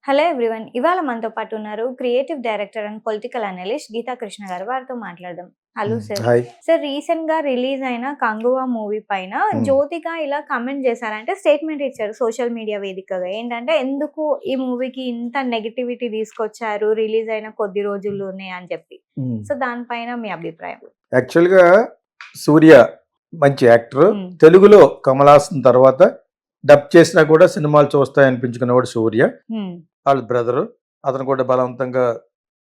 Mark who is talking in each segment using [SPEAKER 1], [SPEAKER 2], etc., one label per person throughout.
[SPEAKER 1] Hello everyone. ఇవాళ మనతో పాటు ఉన్నారు creative director and political analyst Geetha Krishna గారు. వారితో మాట్లాడదాం. Hello sir.
[SPEAKER 2] హాయ్.
[SPEAKER 1] సార్, రీసెంట్‌గా రిలీజ్ అయిన 'కంగువా' మూవీ పైన
[SPEAKER 2] హ్మ్.
[SPEAKER 1] జ్యోతిక ఇలా కామెంట్ చేశారంటే స్టేట్మెంట్ ఇచ్చారు సోషల్ మీడియా వేదికగా. ఏంటంటే, ఎందుకు ఈ మూవీకి ఇంత నెగటివిటీ తీసుకొచ్చారు రిలీజ్ అయిన కొద్ది రోజుల్లోనే అని చెప్పి.
[SPEAKER 2] హ్మ్.
[SPEAKER 1] సో దానిపైన మీ అభిప్రాయం?
[SPEAKER 2] యాక్చువల్‌గా 'సూర్య' మంచి యాక్టర్.
[SPEAKER 1] హ్మ్.
[SPEAKER 2] తెలుగులో 'కమల్ హాసన్' తర్వాత డబ్ చేసినా కూడా సినిమాలు చూస్తాయనిపించుకునేవాడు 'సూర్య'.
[SPEAKER 1] హ్మ్.
[SPEAKER 2] వాళ్ళ బ్రదరు. అతను కూడా బలవంతంగా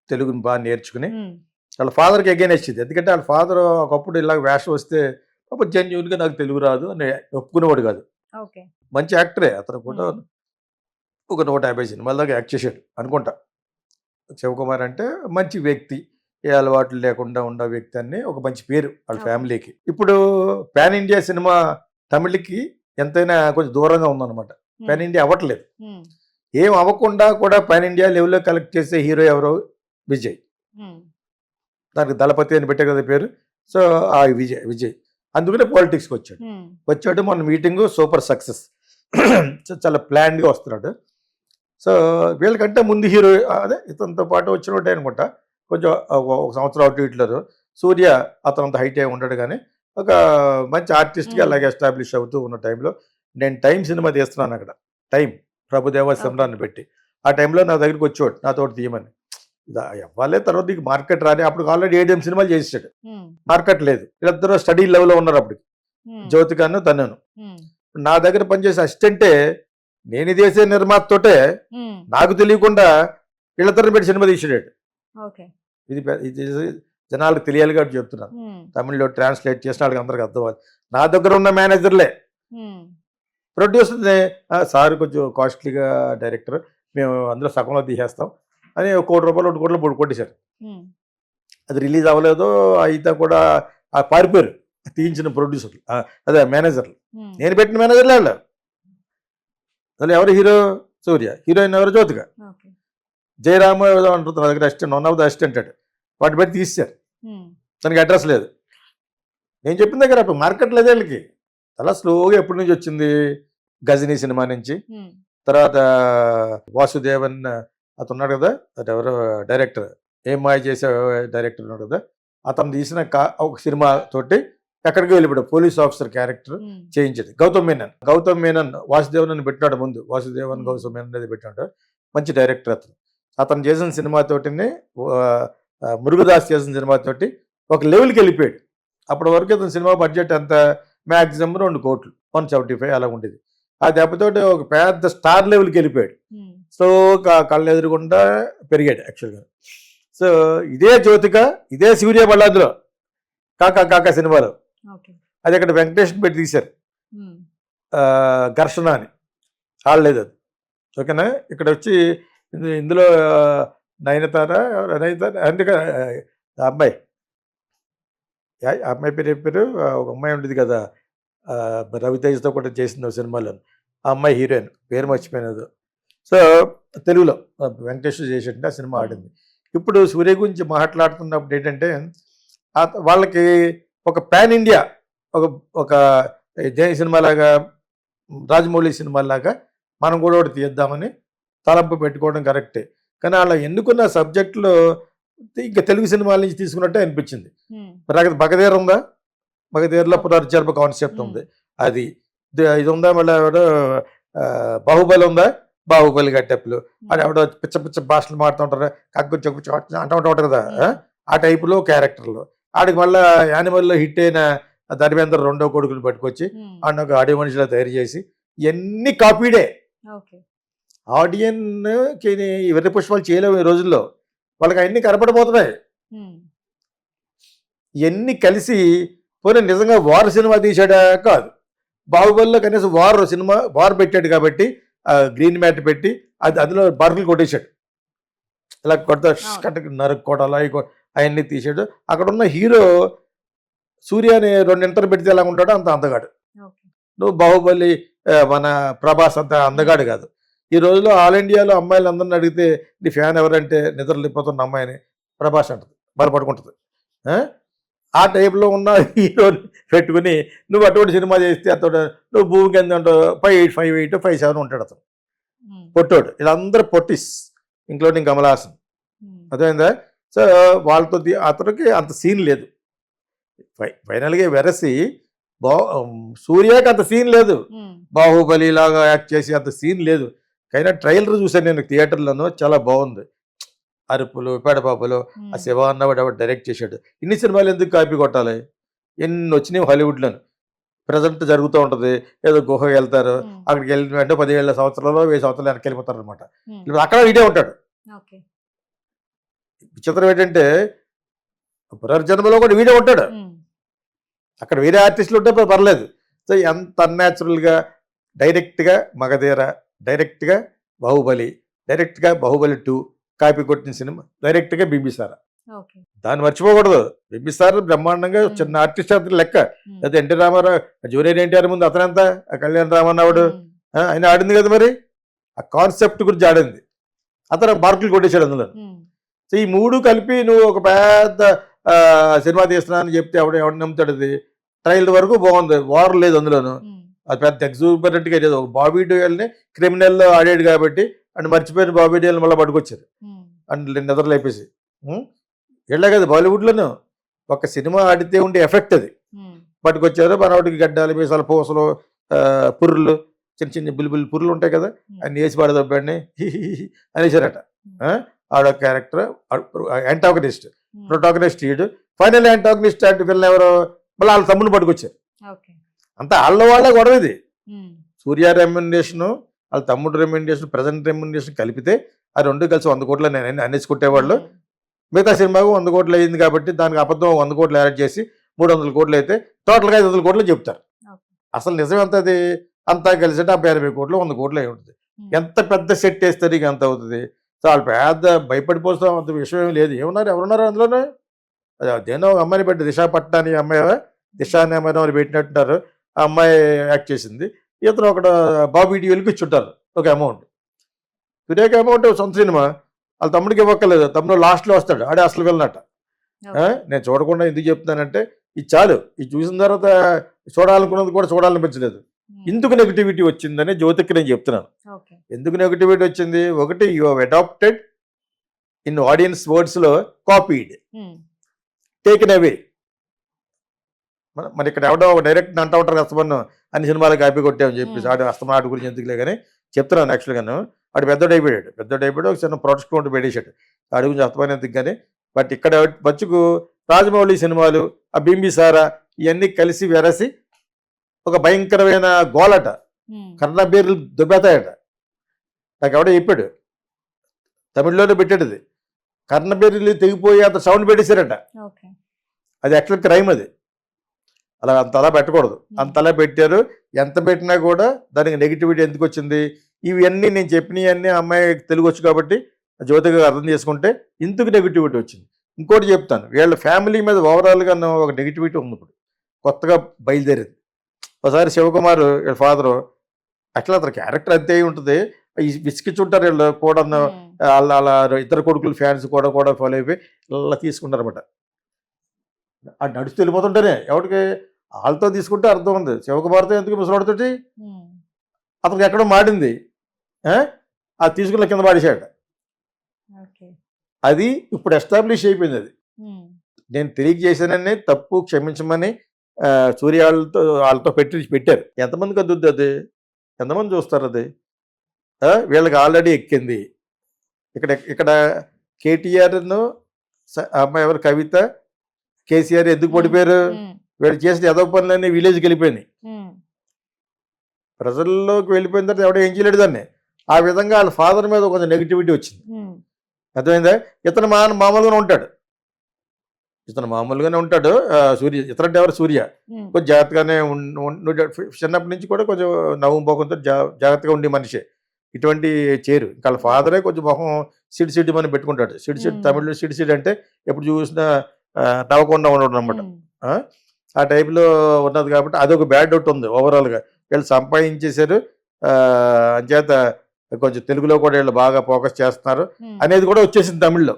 [SPEAKER 2] తెలుగుని బాగా నేర్చుకుని
[SPEAKER 1] హ్మ్.
[SPEAKER 2] వాళ్ళ ఫాదర్‌కి అగైనెస్ట్ ఇది. ఎందుకంటే వాళ్ళ ఫాదర్ ఒకప్పుడు ఇలాగ వేషం వస్తే పాపం జెన్యూన్‌గా నాకు తెలుగు రాదు అని ఒప్పుకునేవాడు కాదు.
[SPEAKER 1] ఓకే.
[SPEAKER 2] మంచి యాక్టరే అతను కూడా.
[SPEAKER 1] హ్మ్.
[SPEAKER 2] ఒక 150 సినిమాల దాకా యాక్ట్ చేశాడు అనుకుంటా. శివకుమార్ అంటే మంచి వ్యక్తి. ఏ అలవాట్లు లేకుండా ఉన్న వ్యక్తి అని ఒక మంచి పేరు వాళ్ళ
[SPEAKER 1] ఓకే.
[SPEAKER 2] ఫ్యామిలీకి. ఇప్పుడు పాన్ ఇండియా సినిమా తమిళ్‌కి ఎంతైనా కొంచెం దూరంగా ఉందన్నమాట. పాన్
[SPEAKER 1] హ్మ్.
[SPEAKER 2] ఇండియా అవ్వట్లేదు.
[SPEAKER 1] హ్మ్.
[SPEAKER 2] ఏం అవ్వకుండా కూడా పాన్ ఇండియా లెవెల్‌లో కలెక్ట్ చేసే హీరో ఎవరు? విజయ్.
[SPEAKER 1] హ్మ్.
[SPEAKER 2] దానికి దళపతి అని పెట్టారు కదా పేరు. సో, ఆ విజయ్. అందుకనే పాలిటిక్స్‌కి వచ్చాడు.
[SPEAKER 1] హ్మ్.
[SPEAKER 2] వచ్చాడు మొన్న మీటింగు సూపర్ సక్సెస్. చాలా ప్లాన్డ్‌గా వస్తున్నాడు. సో, వీళ్ళకంటే ముందు హీరో అదే ఇతనితో పాటు వచ్చినోడే అనుకుంటా. కొంచెం ఒక సంవత్సరం అటు ఇటులో. సూర్య అతనంత హైట్ ఏమి ఉండడు గానీ, ఒక మంచి ఆర్టిస్ట్‌గా
[SPEAKER 1] హ్మ్.
[SPEAKER 2] అలాగే ఎస్టాబ్లిష్ అవుతూ ఉన్న టైంలో, నేను 'టైమ్' సినిమా తీస్తున్నాను అక్కడ. 'Time' Prabhudeva
[SPEAKER 1] okay.
[SPEAKER 2] సిమ్రాన్‌ని పెట్టి. ఆ టైంలో నా దగ్గరికి వచ్చేవాడు నాతోటి తీయమని. అవ్వాలే తర్వాత నీకు మార్కెట్ రాని అప్పుడు ఆల్రెడీ 7, 8 సినిమాలు చేసేసాడు.
[SPEAKER 1] హ్మ్.
[SPEAKER 2] మార్కెట్ లేదు. వీళ్ళిద్దరూ స్టడీ లెవెల్‌లో ఉన్నారు అప్పటికి.
[SPEAKER 1] హ్మ్.
[SPEAKER 2] జ్యోతికను, తనును.
[SPEAKER 1] హ్మ్.
[SPEAKER 2] నా దగ్గర పనిచేసే అసిస్టెంటే నేను చేసే నిర్మాతతోటే
[SPEAKER 1] హ్మ్.
[SPEAKER 2] నాకు తెలియకుండా వీళ్ళిద్దరిని పెట్టి సినిమా తీసాడు.
[SPEAKER 1] ఓకే.
[SPEAKER 2] ఇది జనాలకు తెలియాలి కాబట్టి చెప్తున్నాను.
[SPEAKER 1] హ్మ్.
[SPEAKER 2] తమిళ్లో ట్రాన్స్లేట్ చేసిన వాళ్ళకి అందరికి అర్థం అవ్వాలి. నా దగ్గర ఉన్న మేనేజర్లే
[SPEAKER 1] హ్మ్.
[SPEAKER 2] ప్రొడ్యూసర్‌ని సార్ కొంచెం కాస్ట్లీగా డైరెక్టర్. మేము అందులో సగంలో తీసేస్తాం అని రూ. 1,00,00,000, 2,00,00,000 కొట్టేశారు.
[SPEAKER 1] హ్మ్.
[SPEAKER 2] అది రిలీజ్ అవ్వలేదు. అయితే కూడా పారిపోయారు తీయించిన ప్రొడ్యూసర్లు. అదే మేనేజర్లు.
[SPEAKER 1] హ్మ్.
[SPEAKER 2] నేను పెట్టిన మేనేజర్లే ఆళ్ళు. అందులో ఎవరు హీరో? సూర్య. హీరోయిన్ ఎవరు? జ్యోతిక.
[SPEAKER 1] ఓకే.
[SPEAKER 2] జయరాము ఏదో అంటుంది నా దగ్గర assistant, one of the assistant అట. వాటిని పెట్టి తీసేశారు.
[SPEAKER 1] హ్మ్.
[SPEAKER 2] తనకి అడ్రస్ లేదు. నేను చెప్పిన దగ్గర అప్పుడు మార్కెట్ లేదు వీళ్ళకి. అలా స్లోగా ఎప్పటి నుంచి వచ్చింది? 'గజినీ' సినిమా నుంచి.
[SPEAKER 1] హ్మ్.
[SPEAKER 2] తర్వాత వాసుదేవన్ అతనున్నాడు కదా! అటెవరో డైరెక్టర్. 'ఏం మాయ చేసావే' డైరెక్టర్ ఉన్నాడు కదా! అతను తీసిన ఒక సినిమా తోటి ఎక్కడికో వెళ్ళిపోయాడు. పోలీస్ ఆఫీసర్ క్యారెక్టర్
[SPEAKER 1] హ్మ్.
[SPEAKER 2] చేయించాడు. 'గౌతమ్ మేనన్'. 'గౌతమ్ మేనన్' వాసుదేవన్ అని పెట్టినాడు ముందు. 'వాసుదేవన్
[SPEAKER 1] హ్మ్.
[SPEAKER 2] గౌతమ్ మేనన్' అనేది పెట్టినాడు. మంచి డైరెక్టర్ అతను. అతను చేసిన సినిమా తోటినే 'మురుగదాస్' చేసిన సినిమా తోటి ఒక లెవెల్‌కి వెళ్ళిపోయాడు. అప్పటి వరకు అతని సినిమా బడ్జెట్ ఎంత? మాక్సిమం 2,00,00,000, 175 అలా ఉండేది. ఆ దెబ్బతోటి ఒక పెద్ద స్టార్ లెవెల్‌కి వెళ్ళిపోయాడు.
[SPEAKER 1] హ్మ్.
[SPEAKER 2] స్లోగా కళ్ళెదురుగుండా పెరిగాడు యాక్చువల్‌గా. సో, ఇదే జ్యోతిక, ఇదే సూర్య మళ్ళా అందులో 'కాకా కాకా' సినిమాలో.
[SPEAKER 1] ఓకే.
[SPEAKER 2] అది అక్కడ వెంకటేష్‌ని పెట్టి తీశారు.
[SPEAKER 1] హ్మ్.
[SPEAKER 2] 'ఘర్షణ' అని. ఆడలేదది. ఓకేనా? ఇక్కడొచ్చి ఇందులో నయనతార నయనతార అందుకే ఆ అమ్మాయి. ఆ అమ్మాయి పేరు ఏం పేరు? ఒక అమ్మాయి ఉండేది కదా! రవితేజతో కూడా చేసింది ఓ సినిమాలోను. ఆ అమ్మాయి హీరోయిన్. పేరు
[SPEAKER 1] హ్మ్.
[SPEAKER 2] మర్చిపోయాను. సో, తెలుగులో వెంకటేష్ చేసేటంటే ఆ సినిమా
[SPEAKER 1] హ్మ్.
[SPEAKER 2] ఆడింది. ఇప్పుడు సూర్య గురించి మాట్లాడుతున్నప్పుడు ఏంటంటే, వాళ్ళకి ఒక పాన్ ఇండియా ఒక ఒక జై సినిమాలాగా, రాజమౌళి సినిమాలాగా మనం కూడా ఒకటి తీద్దామని తలంపు పెట్టుకోవడం కరెక్టే. కానీ అలా ఎన్నుకున్న సబ్జెక్ట్‌లో ఇంక తెలుగు సినిమాల నుంచి తీసుకున్నట్టే అనిపించింది.
[SPEAKER 1] హ్మ్.
[SPEAKER 2] మరి 'మగధీర' ఉందా? 'మగధీర'లో
[SPEAKER 1] ఓకే.
[SPEAKER 2] పునర్జన్మ కాన్సెప్ట్
[SPEAKER 1] హ్మ్.
[SPEAKER 2] ఉంది. అది. ఇది ఉందా మళ్ళీ ఎవడు 'బాహుబలి' ఉందా? 'బాహుబలి' గెటప్‌లు.
[SPEAKER 1] హ్మ్.
[SPEAKER 2] ఆడెవడో పిచ్చ పిచ్చ భాషలు మాడుతుంటారు. కగ్గు చగ్గు చోట్ అంటూ ఉంటాడు కదా!
[SPEAKER 1] హ్మ్.
[SPEAKER 2] ఆ టైపులో క్యారెక్టర్‌లు. ఆడికి మళ్ళా 'యానిమల్‌లో' హిట్ అయిన ధర్మేంద్ర రెండో కొడుకుని పట్టుకొచ్చి
[SPEAKER 1] హ్మ్.
[SPEAKER 2] ఆడినొక ఆడి మనిషిలా తయారు చేసి ఇయన్నీ కాపీడే.
[SPEAKER 1] ఓకే.
[SPEAKER 2] ఆడియన్‌కి ఈ వెర్రి పుష్పాలు చేయలేము ఈ రోజుల్లో. వాళ్ళకి అయన్నీ కనపడిపోతున్నాయి.
[SPEAKER 1] హ్మ్.
[SPEAKER 2] ఇయన్నీ కలిసి పోనీ నిజంగా 'వార్' సినిమా తీశాడా? కాదు. 'బాహుబలిలో' కనీసం వార్ పెట్టాడు కాబట్టి గ్రీన్ మ్యాట్ పెట్టి అందులో బర్రెలు కొట్టేశాడు. ఇలా కొడితే
[SPEAKER 1] అవును.
[SPEAKER 2] కట్టకి నరుక్కోవడాలు అయన్నీ తీశాడు. అక్కడున్న హీరో 'సూర్యని' 2 ఇంటర్లు పెడితే ఎలా ఉంటాడో అంత అందగాడు.
[SPEAKER 1] ఓకే.
[SPEAKER 2] నువ్వు 'బాహుబలి' మన 'ప్రభాస్' అంత
[SPEAKER 1] హ్మ్.
[SPEAKER 2] అందగాడు కాదు. ఈ రోజుల్లో ఆల్ ఇండియాలో అమ్మాయిలందరిని అడిగితే నీ ఫ్యాన్ ఎవరంటే నిద్రలేపోతున్న అమ్మాయిని 'ప్రభాస్' అంటది. పడుకుంటది. ఆ! ఆ టైప్‌లో ఉన్న హీరోని పెట్టుకొని నువ్వు అటువంటి సినిమా చేస్తే అతడు నువ్వు భూమి కింద ఉంటావు 5'8", 5'7" ఉంటాడు అతను. పొట్టోడు, వీళ్ళందరూ పొట్టిస్, ఇంక్లూడింగ్ కమల్ హాసన్. అర్థమైందా? సో వాళ్ళతో అతనికి అంత సీన్ లేదు. ఫైనల్గా వెరసి సూర్యకి అంత సీన్ లేదు, బాహుబలి లాగా యాక్ట్ చేసి అంత సీన్ లేదు. కానీ ట్రైలర్ చూసాను నేను థియేటర్లోనూ, చాలా బాగుంది. అరుపులు, పేడపాపులు, ఆ శివ అన్నవాడు ఎవరు డైరెక్ట్ చేశాడు. ఇన్ని సినిమాలు ఎందుకు కాపీ కొట్టాలి? ఎన్ని వచ్చినాయి హాలీవుడ్లోను. ప్రజెంట్ జరుగుతూ ఉంటుంది, ఏదో గుహకి వెళ్తారు, అక్కడికి వెళ్ళిన వెంటనే 10,000 సంవత్సరాలు 1000 సంవత్సరాలు వెనక్కి వెళ్ళిపోతారు అనమాట. అక్కడ ఇదే ఉంటాడు. విచిత్రం ఏంటంటే పునర్జన్మలో కూడా వీడే ఉంటాడు, అక్కడ వేరే ఆర్టిస్టులు ఉంటే పర్లేదు. సో ఎంత అన్యాచురల్గా డైరెక్ట్గా మగధీర, డైరెక్ట్గా బాహుబలి, డైరెక్ట్గా బాహుబలి 2 కాపీ కొట్టిన సినిమా, డైరెక్ట్గా బింబిసార. దాన్ని మర్చిపోకూడదు. బింబిసార బ్రహ్మాండంగా చిన్న ఆర్టిస్ట్ అతను లెక్క. అయితే ఎన్టీ రామారావు జూనియర్ ఎన్టీఆర్ ముందు అతనంతా కళ్యాణ రామన్నావుడు ఆయన ఆడింది కదా, మరి ఆ కాన్సెప్ట్ గురించి ఆడింది. అతను మార్కులు కొట్టేశాడు అందులో. సో ఈ మూడు కలిపి నువ్వు ఒక పెద్ద సినిమా తీస్తున్నానని చెప్తే ఎవడు నమ్ముతాడు? అది ట్రైలర్ వరకు బాగుంది, వార్ లేదు అందులోను. అది పెద్ద ఎగ్జూబరెంట్గా లేదు. ఒక బాబీ డోయల్ని క్రిమినల్లో ఆడాడు కాబట్టి అండ్ మర్చిపోయిన బాబీ డోయల్ మళ్ళీ పట్టుకొచ్చారు అండ్ నిద్రలేపేసి. ఇలా కదా బాలీవుడ్లోనూ ఒక సినిమా ఆడితే ఉండే ఎఫెక్ట్ అది. పట్టుకొచ్చారు, మనవాడికి గడ్డాలు, మీసాలు, పూసలు, పుర్రులు, చిన్న చిన్న బుల్బుల్ పుర్రులు ఉంటాయి కదా, అన్ని వేసి పడదబ్బాడిని అనేసారట. ఆడ క్యారెక్టర్ యాంటాగనిస్ట్, ప్రొటాగనిస్ట్ ఈడు, ఫైనల్ యాంటాగనిస్ట్ అంటే వీళ్ళని ఎవరో మళ్ళీ వాళ్ళ తమ్ముడిని పట్టుకొచ్చారు. అంతా వాళ్ళే గొడవ ఇది. సూర్య రెమ్యునరేషను, వాళ్ళ తమ్ముడు రెమ్యునరేషన్, ప్రజెంట్ రెమ్యునరేషన్ కలిపితే ఆ రెండు కలిసి 100 కోట్లు నేను అనేసుకుంటేవాళ్ళు. మిగతా సినిమాకు 100 కోట్లు అయింది కాబట్టి దానికి అబద్ధం 100 కోట్లు యాడ్ చేసి 300 కోట్లు అయితే టోటల్గా 500 కోట్లు చెప్తారు. అసలు నిజం ఎంత అది? అంతా కలిసి 80 కోట్లు 100 కోట్లు అయి ఉంటుంది. ఎంత పెద్ద సెట్ వేస్తారు ఇక అంత అవుతుంది. సో వాళ్ళు పెద్ద భయపడిపోతాం, అంత విషయం ఏం లేదు. ఎవరున్నారు అందులోనే? అదేనో అమ్మాయిని పెట్టి దిశా పట్టాని అమ్మాయి, దిశ అనే అమ్మాయిని పెట్టినట్టున్నారు. ఆ అమ్మాయి యాక్ట్ చేసింది. ఇతను ఒకటి బాబీ డీఎల్కి ఇచ్చుంటారు ఒక అమౌంట్. సూర్యకి అమౌంట్ సొంత సినిమా, వాళ్ళ తమ్ముడికి ఇవ్వక్కర్లేదు. తమ్ముడు లాస్ట్లో వస్తాడు, ఆడే అసలు వెళ్ళినట్ట. నేను చూడకుండా ఎందుకు చెప్తున్నానంటే ఇది చాలు, ఇది చూసిన తర్వాత చూడాలనుకున్నది కూడా చూడాలనిపించలేదు. ఎందుకు నెగిటివిటీ వచ్చిందని జ్యోతికి నేను చెప్తున్నాను. ఎందుకు నెగిటివిటీ వచ్చింది? ఒకటి, you have adapted in audience వర్డ్స్లో కాపీడ్, టేకెన్ అవే. మరి ఇక్కడ ఎవడో డైరెక్ట్ అంటూ ఉంటారు కష్టపడిన అన్ని సినిమాలు కాపీ కొట్టామని చెప్పేసి. ఆడు అస్తమా ఆడి గురించి ఎందుకులే కానీ చెప్తున్నాను. యాక్చువల్గాను వాడు పెద్దోడైపోయాడు, ఒక చిన్న ప్రొడక్ట్ కౌంట్ పెట్టేశాడు. ఆడి గురించి అస్తమానం ఎందుకు కానీ. బట్ ఇక్కడ బచ్చుకు రాజమౌళి సినిమాలు, ఆ బింబిసార ఇవన్నీ కలిసి వెరసి ఒక భయంకరమైన గోలట, కర్ణ బీర్లు దుబ్బేతాయట. నాకు ఎవడో చెప్పాడు, తమిళ్లోనే పెట్టాడు అది. కర్ణ బీర్లు తెగిపోయి అంత సౌండ్ పెట్టేశారట. అది యాక్చువల్ క్రైమ్ అది. అంతలా పెట్టకూడదు, అంతలా పెట్టారు. ఎంత పెట్టినా కూడా దానికి నెగిటివిటీ ఎందుకు వచ్చింది? ఇవన్నీ నేను చెప్పినవన్నీ అమ్మాయి తెలుగు వచ్చు కాబట్టి జ్యోతిగా అర్థం చేసుకుంటే ఎందుకు నెగిటివిటీ వచ్చింది. ఇంకోటి చెప్తాను, వీళ్ళ ఫ్యామిలీ మీద ఓవరాల్గా ఒక నెగిటివిటీ ఉంది. ఇప్పుడు కొత్తగా బయలుదేరింది. ఒకసారి శివకుమార్ వీళ్ళ ఫాదరు, అట్లా అతని క్యారెక్టర్ అంతే ఉంటుంది, విసికిచ్చుంటారు వీళ్ళు కూడా. అలా ఇద్దరు కొడుకులు ఫ్యాన్స్ కూడా ఫాలో అయిపోయి ఇలా తీసుకుంటారన్నమాట. అది నడుస్తూ వెళ్ళిపోతుంటేనే ఎవరికి వాళ్ళతో తీసుకుంటే అర్థం ఉంది. శివకుమార్తో ఎందుకు ముసలాడుతోటి అతనికి ఎక్కడో మాడింది, అది తీసుకున్న కింద పాడేశాడు. అది ఇప్పుడు ఎస్టాబ్లిష్ అయిపోయింది. అది నేను తిరిగి చేశానని తప్పు క్షమించమని సూర్య వాళ్ళతో పెట్టారు. ఎంతమందికి అద్దుద్ది అది? ఎంతమంది చూస్తారు అది? వీళ్ళకి ఆల్రెడీ ఎక్కింది. ఇక్కడ కేటీఆర్ను అమ్మాయి ఎవరు కవిత, కేసీఆర్ ఎందుకు పడిపోయారు? వీళ్ళు చేసిన ఎదవ పనులన్నీ విలేజ్కి వెళ్ళిపోయినాయి, ప్రజల్లోకి వెళ్ళిపోయిన తర్వాత ఎవడో ఏం చేయలేడు దాన్ని. ఆ విధంగా వాళ్ళ ఫాదర్ మీద కొంచెం నెగిటివిటీ వచ్చింది. అర్థమైందా? ఇతను మామూలుగానే ఉంటాడు. సూర్య, ఇతరంటే ఎవరు? సూర్య కొంచెం జాగ్రత్తగానే చిన్నప్పటి నుంచి కూడా కొంచెం నవ్వు పోకంతో జాగ్రత్తగా ఉండే మనిషి. ఇటువంటి చేరు వాళ్ళ ఫాదరే కొంచెం మొహం సిడి అని పెట్టుకుంటాడు. సిడి తమిళ్లో సిడి అంటే ఎప్పుడు చూసినా నవ్వకుండా ఉండడం అనమాట. ఆ టైప్లో ఉన్నది కాబట్టి అదొక బ్యాడ్ అవుట్ ఉంది ఓవరాల్గా. వీళ్ళు సంపాదించేశారు, అంచేత కొంచెం తెలుగులో కూడా వీళ్ళు బాగా ఫోకస్ చేస్తున్నారు అనేది కూడా వచ్చేసింది తమిళ్లో.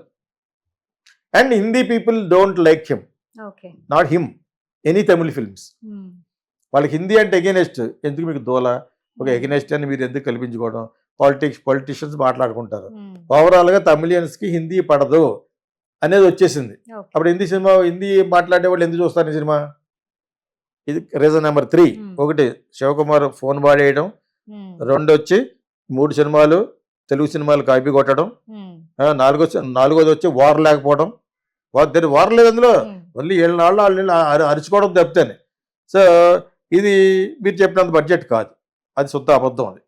[SPEAKER 2] And Hindi people don't like him, not him, any Tamil films. వాళ్ళకి హిందీ అంటే ఎగెనెస్ట్. ఎందుకు మీకు దోల ఒక ఎగెనెస్ట్ అని మీరు ఎందుకు కల్పించుకోవడం? పొలిటీషియన్స్ మాట్లాడుకుంటారు. ఓవరాల్గా తమిళియన్స్కి హిందీ పడదు అనేది వచ్చేసింది. అప్పుడు హిందీ మాట్లాడే వాళ్ళు ఎందుకు చూస్తారు ఈ సినిమా? ఇది రీజన్ నెంబర్ 3. ఒకటి శివకుమార్ ఫోన్ వాడేయడం, 2 వచ్చి 3 సినిమాలు తెలుగు సినిమాలు కాపీ కొట్టడం, 4వది వచ్చి వార్ లేకపోవడం. వార్ లేదు అందులో, మళ్ళీ 7 నాళ్ళు వాళ్ళు అరుచుకోవడం తప్పితేనే. సో ఇది మీరు చెప్పినంత బడ్జెట్ కాదు, అది శుద్ధ అబద్ధం. అది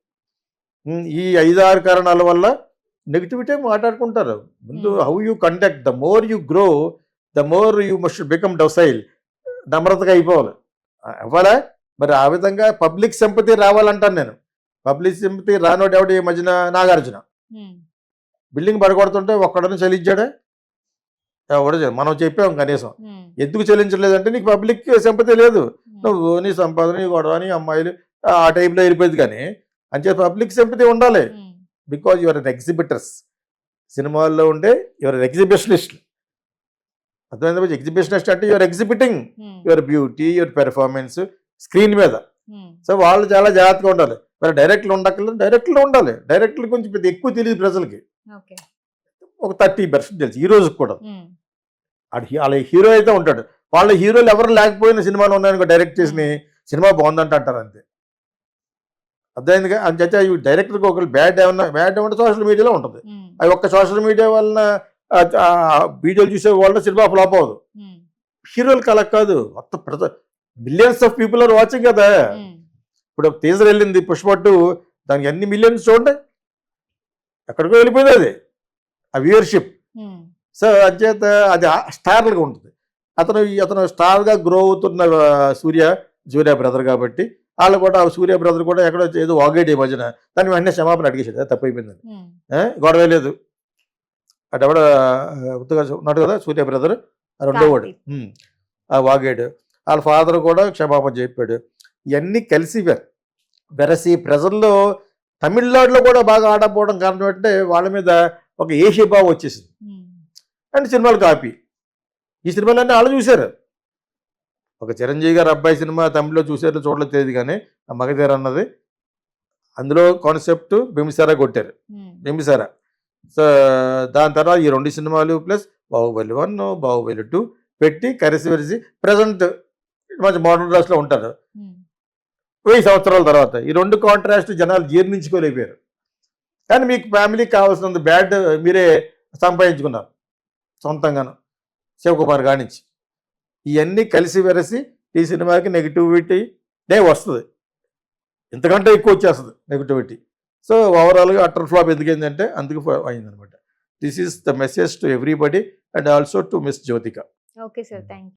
[SPEAKER 2] ఈ 5-6 కారణాల వల్ల నెగిటివిటీ మాట్లాడుకుంటారు. ముందు how you conduct, the more you grow, the more you must become docile, నమ్రతగా అయిపోవాలి. అవ్వాలా మరి? ఆ విధంగా పబ్లిక్ సింపతి రావాలంటాను నేను. పబ్లిక్ సింపతి రానోడు ఎవడు? ఈ మధ్యన నాగార్జున బిల్డింగ్ పడగొడుతుంటే ఒక్కడని చెల్లించాడే? ఎవడో మనం చెప్పాం కనీసం. ఎందుకు చెల్లించలేదంటే నీకు పబ్లిక్ సింపతి లేదు, నువ్వు నీ సంపాదన, నీ గొడవ, నీ అమ్మాయిలు ఆ టైంలో వెళ్ళిపోయింది. కానీ అంతే పబ్లిక్ సింపతి ఉండాలి. Because your an exhibitors. సినిమాల్లో ఉండే యువర్ ఎగ్జిబిషనిస్ట్. అర్థమైంది? ఎగ్జిబిషనిస్ట్ అంటే your exhibiting your beauty, your performance screen మీద. సో వాళ్ళు చాలా జాగ్రత్తగా ఉండాలి. మరి డైరెక్ట్లు ఉండక్కర్లేదు, డైరెక్ట్లు ఉండాలి. డైరెక్ట్లు కొంచెం పెద్ద ఎక్కువ తెలియదు ప్రజలకి, ఒక 30% తెలుసు ఈ రోజుకి కూడా. వాళ్ళ హీరో అయితే ఉంటాడు, వాళ్ళ హీరోలు ఎవరు లేకపోయినా సినిమాలు ఉన్నాయనుకో డైరెక్ట్ చేసిన సినిమా బాగుందంట అంటారు అంతే. అర్థమైందిగా? అంచేత డైరెక్టర్కి ఒకరు బ్యాడ్ ఏమన్నా సోషల్ మీడియాలో ఉంటుంది. అది ఒక్క సోషల్ మీడియా వలన వీడియోలు చూసే వాళ్ళ సినిమా ఫ్లాప్ అవ్వదు. హీరోలకి అలా కాదు, మొత్తం millions of people are watching కదా. ఇప్పుడు టీజర్ వెళ్ళింది పుష్ప 2, దానికి ఎన్ని మిలియన్స్ చూడండి, ఎక్కడికో వెళ్ళిపోయింది అది ఆ వ్యూవర్షిప్. సో అంచేత అది స్టార్లుగా ఉంటుంది. అతను స్టార్గా గ్రో అవుతున్న సూర్య బ్రదర్ కాబట్టి వాళ్ళు కూడా, సూర్య బ్రదర్ కూడా ఎక్కడో ఏదో వాగేటి మధ్యన దాన్ని వెంటనే క్షమాపణ అడిగేసేది, తప్పైపోయిందని. గొడవ లేదు. అటు ఎవడ ఉత్తగా ఉన్నాడు కదా సూర్య బ్రదర్, 2వ వాడు ఆ వాగాడు. వాళ్ళ ఫాదర్ కూడా క్షమాపణ చెప్పాడు. ఇవన్నీ కలిసి వెరసి ప్రజల్లో తమిళనాడులో కూడా బాగా ఆడకపోవడం కారణం అంటే వాళ్ళ మీద ఒక ఏషియా వచ్చేసింది. అండ్ సినిమాలు కాపీ. ఈ సినిమాలన్నీ వాళ్ళు చూశారు. ఒక చిరంజీవి గారు అబ్బాయి సినిమా తమిళ్లో చూసారో చూడలేదు తెలియదు, కానీ ఆ మగధీర అన్నది అందులో కాన్సెప్ట్ బింబిసారా కొట్టారు, బింబిసారా. సో దాని తర్వాత ఈ 2 సినిమాలు ప్లస్ బాహుబలి 1, బాహుబలి 2 పెట్టి కరిసి వెరిసి ప్రజెంట్ మంచి మోడర్న్ డ్రెస్లో ఉంటారు. 1000 సంవత్సరాల తర్వాత ఈ 2 కాంట్రాస్ట్ జనాలు జీర్ణించుకోలేకపోయారు. కానీ మీకు ఫ్యామిలీకి కావాల్సినంత బ్యాడ్ మీరే సంపాదించుకున్నారు సొంతంగాను శివకుమార్ గానించి. ఇవన్నీ కలిసి వెరసి ఈ సినిమాకి నెగిటివిటీనే వస్తుంది, ఇంతకంటే ఎక్కువ వచ్చేస్తుంది నెగిటివిటీ. సో ఓవరాల్గా అటర్ ఫ్లాప్ ఎందుకైందంటే అందుకు అయిందనమాట. This is the message to everybody and also to miss Jyothika.
[SPEAKER 1] Okay sir, thank you.